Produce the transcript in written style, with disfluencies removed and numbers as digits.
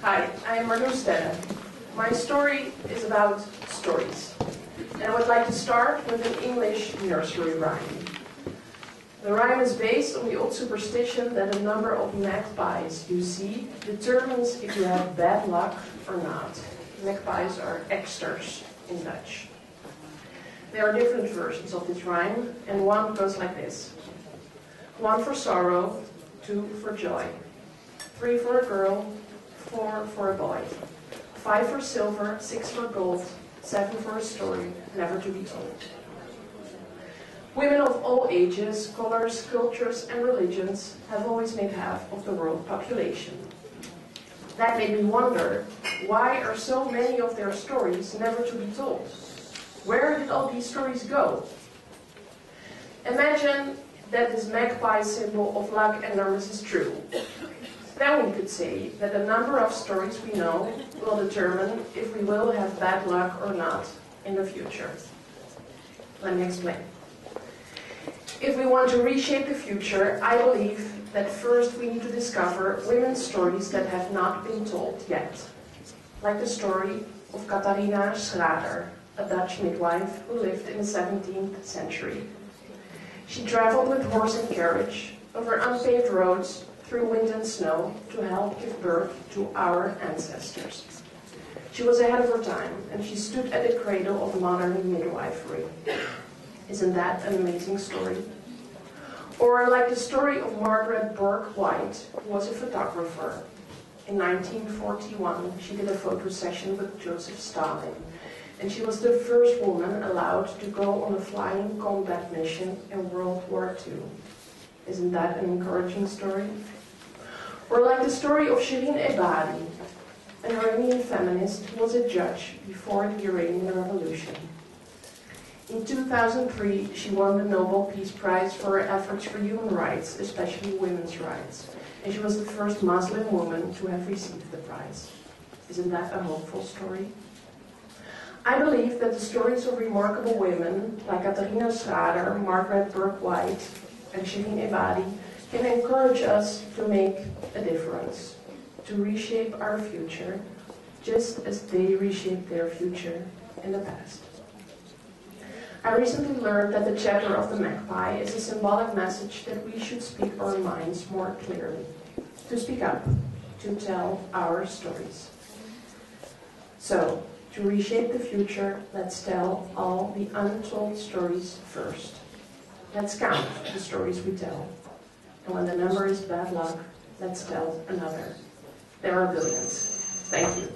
Hi, I am Marloes Telle. My story is about stories. And I would like to start with an English nursery rhyme. The rhyme is based on the old superstition that a number of magpies you see determines if you have bad luck or not. Magpies are eksters in Dutch. There are different versions of this rhyme, and one goes like this. 1 for sorrow, 2 for joy, 3 for a girl, 4 for a boy, 5 for silver, 6 for gold, 7 for a story never to be told. Women of all ages, colors, cultures and religions have always made half of the world population. That made me wonder, why are so many of their stories never to be told? Where did all these stories go? Imagine that this magpie symbol of luck and numbers is true. Then we could say that the number of stories we know will determine if we will have bad luck or not in the future. Let me explain. If we want to reshape the future, I believe that first we need to discover women's stories that have not been told yet. Like the story of Catharina Schrader, a Dutch midwife who lived in the 17th century. She traveled with horse and carriage over unpaved roads through wind and snow to help give birth to our ancestors. She was ahead of her time, and she stood at the cradle of modern midwifery. Isn't that an amazing story? Or like the story of Margaret Bourke-White, who was a photographer. In 1941, she did a photo session with Joseph Stalin, and she was the first woman allowed to go on a flying combat mission in World War II. Isn't that an encouraging story? Or like the story of Shirin Ebadi, an Iranian feminist who was a judge before the Iranian Revolution. In 2003, she won the Nobel Peace Prize for her efforts for human rights, especially women's rights. And she was the first Muslim woman to have received the prize. Isn't that a hopeful story? I believe that the stories of remarkable women like Catharina Schrader, Margaret Bourke-White, and Shirin Ebadi can encourage us to make a difference, to reshape our future, just as they reshaped their future in the past. I recently learned that the chatter of the magpie is a symbolic message that we should speak our minds more clearly, to speak up, to tell our stories. So, to reshape the future, let's tell all the untold stories first. Let's count the stories we tell. And when the number is bad luck, let's tell another. There are billions. Thank you.